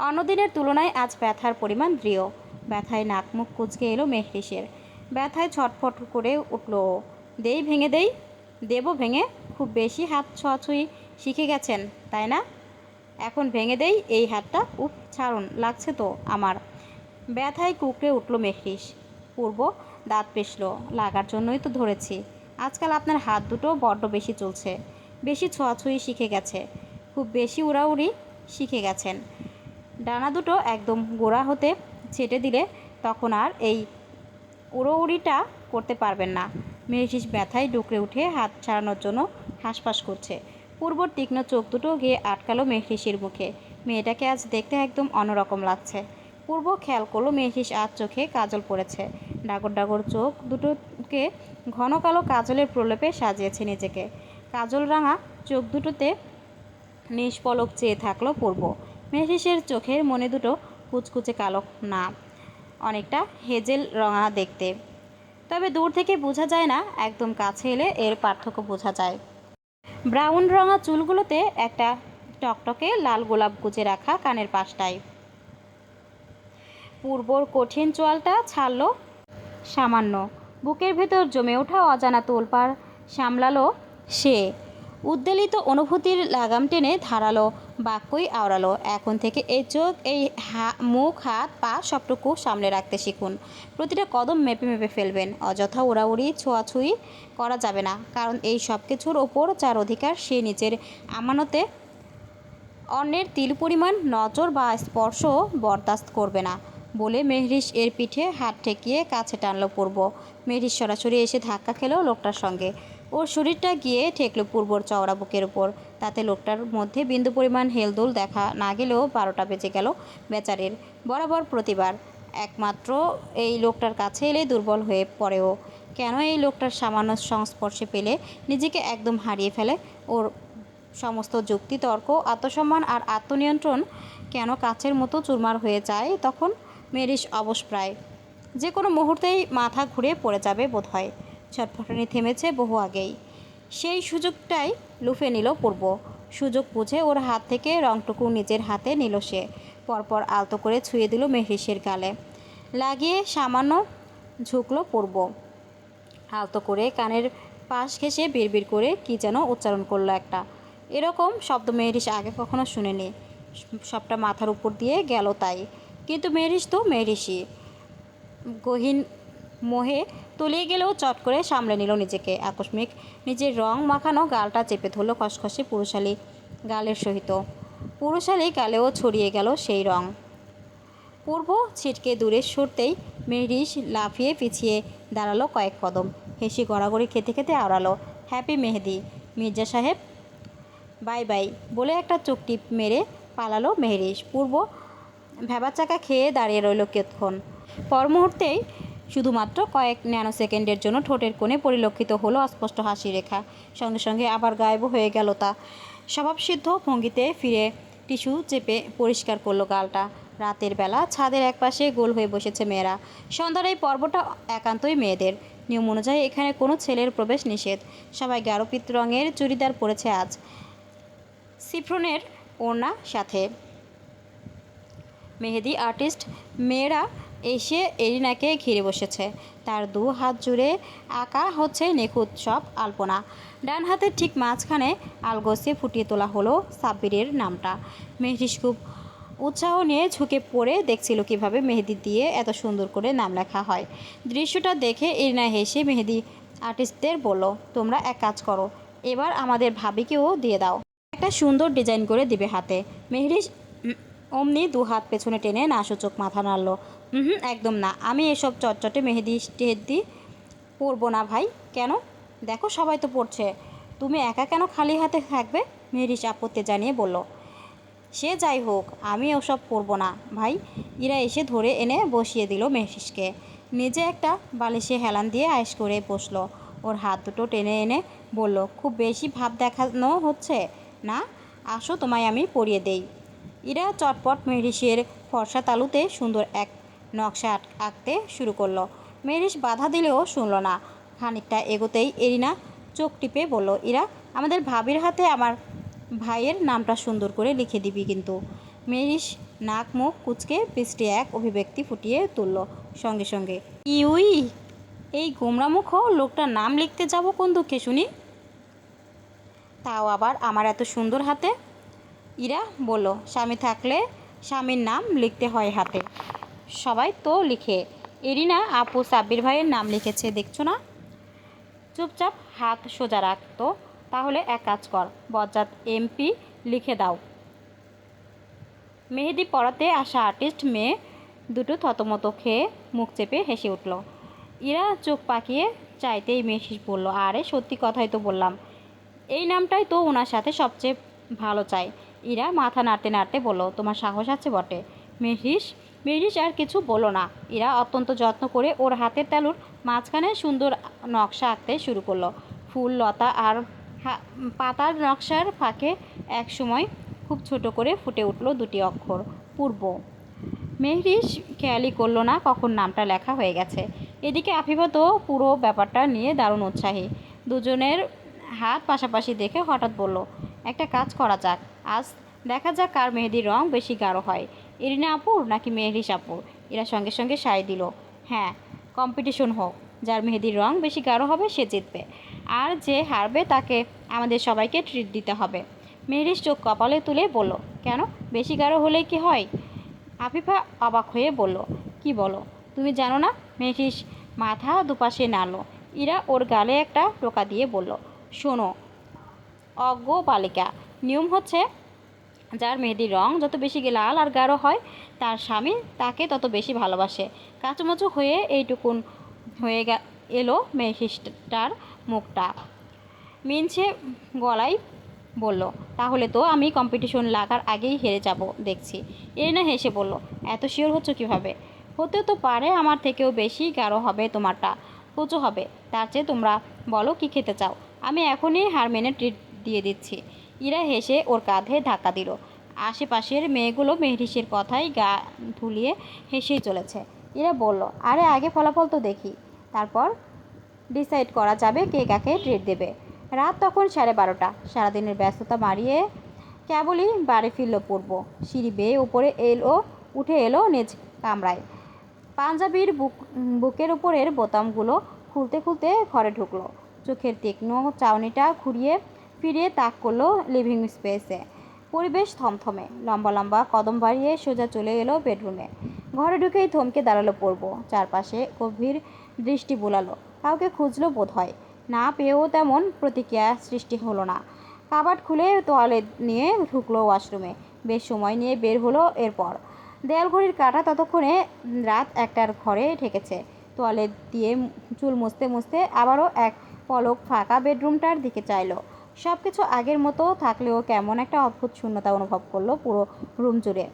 অন্যদিনের তুলনায় আজ ব্যথার পরিমাণ দৃঢ়। ব্যথায় নাক মুখ কুঁচকে এলো মেহরিশের। ব্যথায় ছটফট করে উঠল ও। দেবো ভেঙে? খুব বেশি হাত ছোঁয়াছুঁই শিখে গেছেন তাই না? এখন ভেঙে দেই এই হাতটা। উফ, ছাড়ুন, লাগছে তো আমার। ব্যথায় কুঁকড়ে উঠল মেহরিশ। পূর্ব দাঁত পিষল, লাগার জন্যই তো ধরেছি। আজকাল আপনার হাত দুটো বড্ড বেশি চলছে। বেশি ছোঁয়াছুঁই শিখে গেছে, খুব বেশি উড়াউড়ি শিখে গেছেন। ডানা দুটো একদম গোড়া হতে ছেটে দিলে তখন আর এই উড়োউড়িটা করতে পারবেন না। মেহরিশ ব্যথায় ডুকরে উঠে হাত ছাড়ানোর জন্য হাঁসফাঁস করছে। পূর্বর তীক্ষ্ণ চোখ দুটো গিয়ে আটকালো মেহরিশের মুখে। মেয়েটাকে আজ দেখতে একদম অন্যরকম লাগছে। পূর্ব খেয়াল করলো মেহরিশ আজ চোখে কাজল পড়েছে। ডাগর ডাগর চোখ দুটোকে ঘন কালো কাজলের প্রলেপে সাজিয়েছে নিজেকে। কাজল রাঙা চোখ দুটোতে নিষ্পলক চেয়ে থাকলো পূর্ব। মেহরিশের চোখের মনে দুটো কুচকুচে কালো না, অনেকটা হেজেল রঙা দেখতে। তবে দূর থেকে বোঝা যায় না, একদম কাছে এলে এর পার্থক্য বোঝা যায়। ব্রাউন রঙা চুলগুলোতে একটা টকটকে লাল গোলাপ গুজে রাখা কানের পাশটায়। পূর্বর কঠিন চোয়ালটা ছাড়ল সামান্য। বুকের ভেতর জমে ওঠা অজানা তোলপাড় সামলালো সে। উদ্বেলিত অনুভূতির লাগাম টেনে ধারালো বাক্যই আওড়ালো, এখন থেকে এই চোখ, এই মুখ, হাত পা সবটুকু সামলে রাখতে শিখুন। প্রতিটা কদম মেপে মেপে ফেলবেন। অযথা উড়াউড়ি ছোঁয়াছুঁই করা যাবে না, কারণ এই সব কিছুর ওপর যার অধিকার সে নিজের আমানতে অন্যের তিল পরিমাণ নজর বা স্পর্শ বরদাস্ত করবে না। বলে মেহরিশ এর পিঠে হাত ঠেকিয়ে কাছে টানলো পূর্ব। মেহরিশ সরাসরি এসে ধাক্কা খেলো লোকটার সঙ্গে। ওর শরীরটা গিয়ে ঠেকলো পূর্বর চওড়া বুকের উপর। তাতে লোকটার মধ্যে বিন্দু পরিমাণ হেলদোল দেখা না গেলেও 12টা বেজে গেল বেচারির। বরাবর প্রতিবার একমাত্র এই লোকটার কাছে এলে দুর্বল হয়ে পড়েও। কেন এই লোকটার সামান্য সংস্পর্শে পেলে নিজেকে একদম হারিয়ে ফেলে? ওর সমস্ত যুক্তি তর্ক, আত্মসম্মান আর আত্মনিয়ন্ত্রণ কেন কাচের মতো চুরমার হয়ে যায় তখন? মেহরিশ অবশ প্রায়, যে কোনো মুহূর্তেই মাথা ঘুরে পড়ে যাবে বোধহয়। ছটফটানি থেমেছে বহু আগেই। সেই সুযোগটাই লুফে নিল পূর্ব। সুযোগ বুঝে ওর হাত থেকে রংটুকু নিজের হাতে নিল সে। পরপর আলতো করে ছুঁয়ে দিল মেহরিশের গালে। লাগিয়ে সামান্য ঝুঁকলো পূর্ব। আলতো করে কানের পাশ ঘেঁষে বিড়বিড় করে কী যেন উচ্চারণ করলো একটা। এরকম শব্দ মেহরিশ আগে কখনো শুনেনি। সবটা মাথার উপর দিয়ে গেল তাই। কিন্তু মেহরিশ তো মেহরিশই। গহীন মোহে তলিয়ে গেলেও চট করে সামলে নিল নিজেকে। আকস্মিক নিজের রং মাখানো গালটা চেপে ধরল খসখসে পুরুষালী গালের সহিত। পুরুষালী গালেও ছড়িয়ে গেল সেই রং। পূর্ব ছিটকে দূরে সরতেই মেহরিশ লাফিয়ে পিছিয়ে দাঁড়ালো কয়েক কদম। হেসে গড়াগড়ি খেতে খেতে আওড়ালো, হ্যাপি মেহেদি মির্জা সাহেব, বাই বাই বলে একটা চোখ টিপ মেরে পালালো মেহরিশ। পূর্ব ভ্যাবাচাকা খেয়ে দাঁড়িয়ে রইল কতক্ষণ। পর মুহূর্তেই শুধুমাত্র কয়েক ন্যানো সেকেন্ডের জন্য ঠোঁটের কোণে পরিলক্ষিত হলো অস্পষ্ট হাসি রেখা। সঙ্গে সঙ্গে আবার গায়েব হয়ে গেল তা। স্বভাবসিদ্ধ ভঙ্গিতে ফিরে টিস্যু চেপে পরিষ্কার করলো গালটা। রাতের বেলা ছাদের একপাশে গোল হয়ে বসেছে মেয়েরা। সন্ধ্যার এই পর্বটা একান্তই মেয়েদের। নিয়ম অনুযায়ী এখানে কোনো ছেলের প্রবেশ নিষেধ। সবাই গাঢ় পিত রঙের চুড়িদার পরেছে আজ, সিফ্রনের ওড়না সাথে। মেহেদি আর্টিস্ট মেয়েরা এসে এরিনাকে ঘিরে বসেছে। তার 2 হাত জুড়ে আঁকা হচ্ছে নিখুঁত সব আলপনা। ডান হাতের ঠিক মাঝখানে আলগোছে ফুটিয়ে তোলা হলো সাব্বিরের নামটা। মেহরিশ খুব উৎসাহ নিয়ে ঝুঁকে পড়ে দেখছিল কিভাবে মেহেদি দিয়ে এত সুন্দর করে নাম লেখা হয়। দৃশ্যটা দেখে এরিনা হেসে মেহেদি আর্টিস্টদের বলল, তোমরা এক কাজ করো, এবার আমাদের ভাবিকেও দিয়ে দাও, একটা সুন্দর ডিজাইন করে দিবে হাতে। মেহরিশ অমনি 2 হাত পেছনে টেনে নাসূচক মাথা নাড়ল। একদম না, আমি এসব চটচটে মেহেদি টেহেদি পরবো না ভাই। কেন? দেখো সবাই তো পড়ছে, তুমি একা কেন খালি হাতে থাকবে? মেহরিশ আপত্তি জানিয়ে বলল। সে যাই হোক, আমি ওসব পরবো না ভাই। ইরা এসে ধরে এনে বসিয়ে দিল মেহরিশকে। নিজে একটা বালিশে হেলান দিয়ে আয়েশ করে বসলো। ওর হাত দুটো টেনে এনে বলল, খুব বেশি ভাব দেখানো হচ্ছে না, আসো তোমায় আমি পরিয়ে দেই। ইরা চটপট মেহরিশের ফর্সা তালুতে সুন্দর এক নকশা আঁকতে শুরু করলো। মেহরিশ বাধা দিলেও শুনল না। খানিকটা এগোতেই এরিনা চোখ টিপে বলল, ইরা, আমাদের ভাবির হাতে আমার ভাইয়ের নামটা সুন্দর করে লিখে দিবি কিন্তু। মেহরিশ নাক মুখ কুচকে পৃষ্ঠে এক অভিব্যক্তি ফুটিয়ে তুলল। সঙ্গে সঙ্গে, ইউই, এই গোমরামুখ লোকটার নাম লিখতে যাব কোন দুঃখে শুনি, তাও আবার আমার এত সুন্দর হাতে। ইরা বলল, স্বামী থাকলে স্বামীর নাম লিখতে হয় হাতে, সবাই তো লিখে। এরিনা আপু সাব্বির ভাইয়ের নাম লিখেছে দেখছো না। চুপচাপ হাত সোজা রাখ তো। তাহলে এক কাজ কর, বজ্জাত এমপি লিখে দাও। মেহেদি পড়াতে আসা আর্টিস্ট মেয়ে দুটো থতমত খেয়ে মুখ চেপে হেসে উঠল। ইরা চোখ পাকিয়ে চাইতেই মেহরিশ বলল, আরে সত্যি কথাই তো বললাম, এই নামটাই তো ওনার সাথে সবচেয়ে ভালো চাই। ইরা মাথা নাড়তে নাড়তে বলল, তোমার সাহস আছে বটে। মেহরিশ আর কিছু বলল না। ইরা অত্যন্ত যত্ন করে ওর হাতের তালুর মাঝখানে সুন্দর নকশা আঁকতে শুরু করলো। ফুল, লতা আর পাতার নকশার ফাঁকে এক সময় খুব ছোট করে ফুটে উঠল 2টি অক্ষর, পূর্ব। মেহরিশ খেয়ালই করলো না কখন নামটা লেখা হয়ে গেছে। এদিকে আফিফা তো পুরো ব্যাপারটা নিয়ে দারুণ উৎসাহী। দুজনের হাত পাশাপাশি দেখে হঠাৎ বলল, একটা কাজ করা যাক, আজ দেখা যাক কার মেহেদির রং বেশি গাঢ় হয়, এরিনা আপুর নাকি মেহরিশ আপুর। এরা সঙ্গে সঙ্গে সায় দিল, হ্যাঁ, কম্পিটিশন হোক, যার মেহেদির রং বেশি গাঢ় হবে সে জিতবে, আর যে হারবে তাকে আমাদের সবাইকে ট্রিট দিতে হবে। মেহরিশ চোখ কপালে তুলে বলল, কেন, বেশি গাঢ় হলেই কি হয়? আফিফা অবাক হয়ে বলল, কি বলো, তুমি জানো না? মেহরিশ মাথা দুপাশে নাড়ল। ইরা ওর গালে একটা টোকা দিয়ে বলল, শোনো অজ্ঞ বালিকা, নিয়ম হচ্ছে যার মেহেদির রং যত বেশি লাল আর গাঢ় হয় তার স্বামী তাকে তত বেশি ভালোবাসে। কাঁচুমাচু হয়ে এইটুকুন হয়ে এলো মেহেরিস্টার মুখটা। মিনছে গলায় বলল, তাহলে তো আমি কম্পিটিশন লাগার আগেই হেরে যাব দেখছি। এরিনা হেসে বলল, এত শিওর হচ্ছ কীভাবে? হতেও তো পারে আমার থেকেও বেশি গাঢ় হবে তোমারটা, কুচো হবে। তার চেয়ে তোমরা বলো কি খেতে চাও, আমি এখনই হারমেনে ট্রিট দিয়ে দিচ্ছি। ইরা হেসে ওর কাঁধে ধাক্কা দিল। আশেপাশের মেয়েগুলো মেহরিশের কথায় গা ধুলিয়ে হেসেই চলেছে। ইরা বলল, আরে আগে ফলাফল তো দেখি, তারপর ডিসাইড করা যাবে কে কাকে ট্রিট দেবে। রাত তখন 12:30। সারাদিনের ব্যস্ততা মারিয়ে কেবলই বাড়ি ফিরল পূর্ব। সিঁড়ি বেয়ে উপরে উঠে এলো নিজ কামরায়। পাঞ্জাবির বুকের উপরের বোতামগুলো খুলতে খুলতে ঘরে ঢুকলো। চোখের তীক্ষ্ণ চাউনিটা ঘুরিয়ে ফিরিয়ে তাক করলো লিভিং স্পেসে। পরিবেশ থমথমে। লম্বা লম্বা কদম বাড়িয়ে সোজা চলে এলো বেডরুমে। ঘরে ঢুকেই থমকে দাঁড়ালো পূর্ব। চারপাশে গভীর দৃষ্টি বুলালো। কাউকে খুঁজলো বোধ হয়, না পেয়েও তেমন প্রতিক্রিয়া সৃষ্টি হলো না। কাবার্ড খুলে তোয়ালে নিয়ে ঢুকলো ওয়াশরুমে। বেশ সময় নিয়ে বের হলো। এরপর দেয়াল ঘড়ির কাঁটা ততক্ষণে রাত 1টার ঘরে ঠেকেছে। তোয়ালে দিয়ে চুল মুছতে মুছতে আবারও এক পলক ফাঁকা বেডরুমটার দিকে চাইলো। সব কিছু আগের মতো থাকলেও কেমন একটা অদ্ভুত শূন্যতা অনুভব করলো পুরো রুম জুড়ে।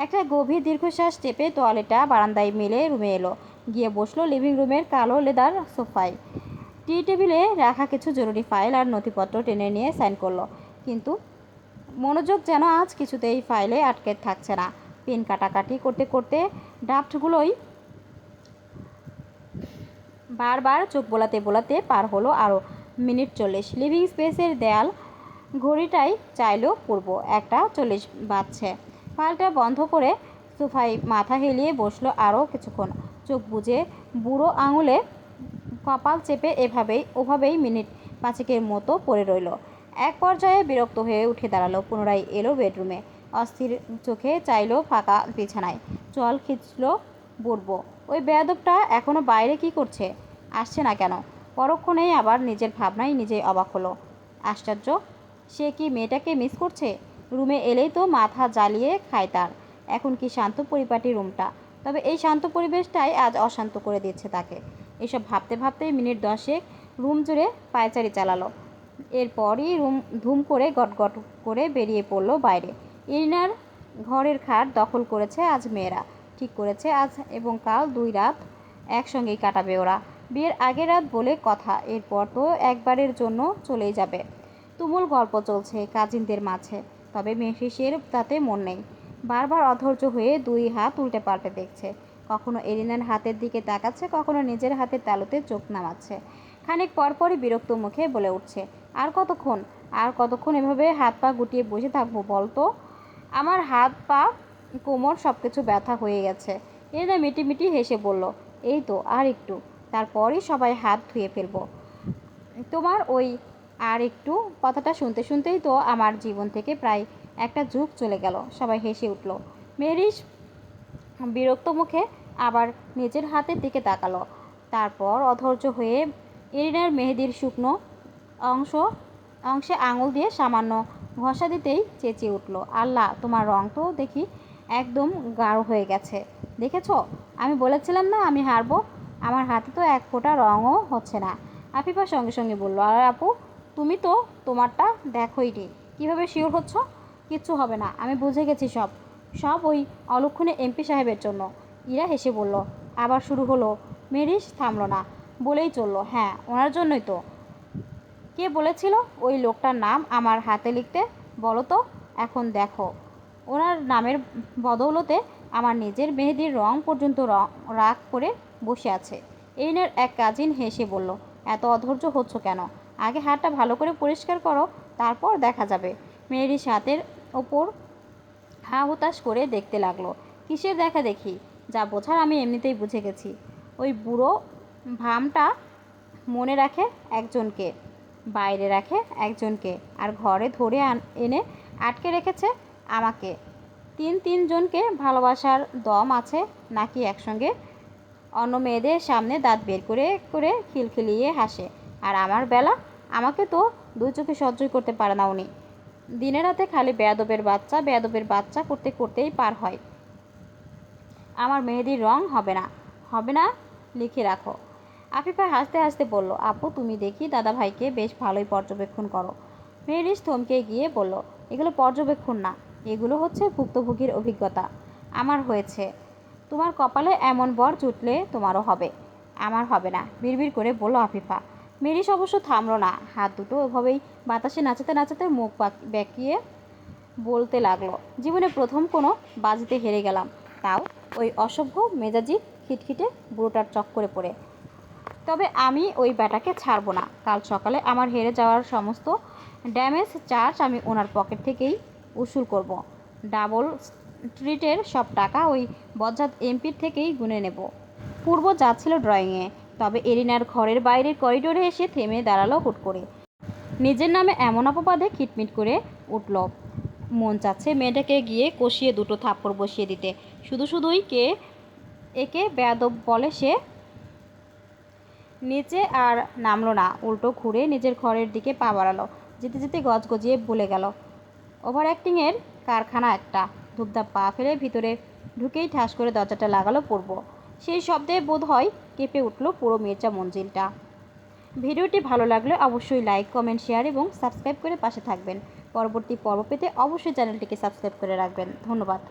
একটা গভীর দীর্ঘশ্বাস চেপে তোয়ালেটা বারান্দায় মেলে রুমে এলো। গিয়ে বসলো লিভিং রুমের কালো লেদার সোফায়। টি টেবিলে রাখা কিছু জরুরি ফাইল আর নথিপত্র টেনে নিয়ে সাইন করলো। কিন্তু মনোযোগ যেন আজ কিছুতেই ফাইলে আটকে থাকছে না। পেন কাটাকাটি করতে করতে ড্রাফটগুলোই বারবার চোখ বোলাতে বোলাতে পার হলো আরও মিনিট 40। লিভিং স্পেসের দেয়াল ঘড়িটাই চাইলো পূর্ব। 1:40 বাজছে। ফাইলটা বন্ধ করে সোফায় মাথা হেলিয়ে বসলো আরও কিছুক্ষণ। চোখ বুজে বুড়ো আঙুলে কপাল চেপে ওভাবেই মিনিট 5-এর মতো পড়ে রইল। এক পর্যায়ে বিরক্ত হয়ে উঠে দাঁড়ালো। পুনরায় এলো বেডরুমে। অস্থির চোখে চাইলো ফাঁকা বিছানায়। চল খিঁচল বুড়ব। ওই বেয়াদবটা এখনও বাইরে কি করছে? আসছে না কেন? পরক্ষণেই আবার নিজের ভাবনায় নিজেই অবাক হলো। আশ্চর্য, সে কি মেয়েটাকে মিস করছে? রুমে এলেই তো মাথা জ্বালিয়ে খায় তার। এখন কি শান্ত পরিপাটি রুমটা, তবে এই শান্ত পরিবেশটাই আজ অশান্ত করে দিচ্ছে তাকে। এসব ভাবতে ভাবতেই মিনিট 10 রুম জুড়ে পায়চারি চালালো। এরপরই রুম ধুম করে গটগট করে বেরিয়ে পড়লো বাইরে। ইরিনার ঘরের খাট দখল করেছে আজ মেয়েরা। ঠিক করেছে আজ এবং কাল 2 রাত একসঙ্গেই কাটাবে ওরা। বিয়ের আগের রাত বলে কথা, এরপর তো একবারের জন্য চলেই যাবে। তুমুল গল্প চলছে কাজিনদের মাঝে, তবে মেহরিশের তাতে মন নেই। বারবার অধৈর্য হয়ে 2 হাত উল্টে পাল্টে দেখছে। কখনো এরিনার হাতের দিকে তাকাচ্ছে, কখনো নিজের হাতের তালুতে চোখ নামাচ্ছে। খানিক পরপরই বিরক্ত মুখে বলে উঠছে, আর কতক্ষণ এভাবে হাত পা গুটিয়ে বসে থাকবো বলতো? আমার হাত পা কোমর সব কিছু ব্যথা হয়ে গেছে। এরিনা মিটিমিটি হেসে বলল, এই তো আর একটু, তারপরই সবাই হাত ধুয়ে ফেলবো। তোমার ওই আর একটু কথাটা শুনতে শুনতেই তো আমার জীবন থেকে প্রায় একটা যুগ চলে গেল। সবাই হেসে উঠল। মেহরিশ বিরক্ত মুখে আবার নিজের হাতের দিকে তাকালো। তারপর অধৈর্য হয়ে এরিনার মেহেদির শুকনো অংশে আঙুল দিয়ে সামান্য ঘষা দিতেই চেঁচিয়ে উঠল, আল্লাহ, তোমার রং তো দেখি একদম গাঢ় হয়ে গেছে। দেখেছো, আমি বলেছিলাম না আমি হারবো। আমার হাতে তো এক ফোঁটা রঙও হচ্ছে না। আফিফা সঙ্গে সঙ্গে বলল, আর আপু, তুমি তো তোমারটা দেখোই নি, কীভাবে শিওর হচ্ছ? কিচ্ছু হবে না, আমি বুঝে গেছি সব সব ওই অলক্ষণে এমপি সাহেবের জন্য। ইরা হেসে বলল, আবার শুরু হলো। মেরিস থামলো না, বলেই চলল, হ্যাঁ, ওনার জন্যই তো। কে বলেছিল ওই লোকটার নাম আমার হাতে লিখতে? বলো তো। এখন দেখো, ওনার নামের বদৌলতে আমার নিজের মেহেদির রং পর্যন্ত রাগ করে বসে আছে। এরিনার এক কাজিন হেসে বলল, এত অধৈর্য হচ্ছ কেন? আগে হাতটা ভালো করে পরিষ্কার করো, তারপর দেখা যাবে। মেহেদির হাতের ওপর হা হুতাশ করে দেখতে লাগলো। কিসের দেখা দেখি? যা বোঝার আমি এমনিতেই বুঝে গেছি। ওই বুড়ো ভামটা মনে রাখে একজনকে, বাইরে রাখে একজনকে, আর ঘরে ধরে এনে আটকে রেখেছে আমাকে। 3-3 জনকে ভালোবাসার দম আছে নাকি একসঙ্গে? অন্য মেয়েদের সামনে দাঁত বের করে করে খিলখিলিয়ে হাসে, আর আমার বেলা, আমাকে তো 2 চোখে সহ্যই করতে পারে না উনি। দিনে রাতে খালি বেয়াদবের বাচ্চা করতে করতেই পার হয়। আমার মেহেদির রং হবে না, লিখে রাখো। আফিফা হাসতে হাসতে বলল, আপু তুমি দেখি দাদা ভাইকে বেশ ভালোই পর্যবেক্ষণ করো। মেহরিশ থমকে গিয়ে বলল, এগুলো পর্যবেক্ষণ না, এগুলো হচ্ছে ভুক্তভোগীর অভিজ্ঞতা। আমার হয়েছে, তোমার কপালে এমন বর জুটলে তোমারও হবে, আমার হবে না, বিড়বিড় করে বলল আফিফা। মেহরিশ অবশ্য থামল না, হাত দুটো ওভাবেই বাতাসে নাচাতে নাচাতে মুখ বেঁকিয়ে বলতে লাগলো, জীবনে প্রথম কোনো বাজিতে হেরে গেলাম, তাও ওই অসভ্য মেজাজি খিটখিটে বুড়োটার চক্করে পড়ে। তবে আমি ওই ব্যাটাকে ছাড়বো না। কাল সকালে আমার হেরে যাওয়ার সমস্ত ড্যামেজ চার্জ আমি ওনার পকেট থেকেই উসুল করব। ডাবল স্ট্রিটের সব টাকা ওই বজ্জাত এমপির থেকেই গুনে নেব। পূর্ব যাচ্ছিল ড্রয়িংয়ে, তবে এরিনার ঘরের বাইরের করিডোরে এসে থেমে দাঁড়ালো হুট করে। নিজের নামে এমন অপবাদে খিটমিট করে উঠল। মন চাচ্ছে মেয়েটাকে গিয়ে কষিয়ে দুটো থাপ্পড় বসিয়ে দিতে। শুধুই একে বেয়াদব বলে সে। নিচে আর নামলো না, উল্টো ঘুরে নিজের ঘরের দিকে পা বাড়ালো। যেতে যেতে গজগজিয়ে বলে গেল, ওভার অ্যাক্টিংয়ের কারখানা একটা। ধূপধাপ পা ফেলে ভিতরে ঢুকেই ঠাস করে দরজাটা লাগালো পূর্ব। সেই শব্দে বোধ হয় কেঁপে উঠল পুরো মির্জা মঞ্জিলটা। ভিডিওটি ভালো লাগলে অবশ্যই লাইক, কমেন্ট, শেয়ার এবং সাবস্ক্রাইব করে পাশে থাকবেন। পরবর্তী পর্ব পেতে অবশ্যই চ্যানেলটিকে সাবস্ক্রাইব করে রাখবেন। ধন্যবাদ।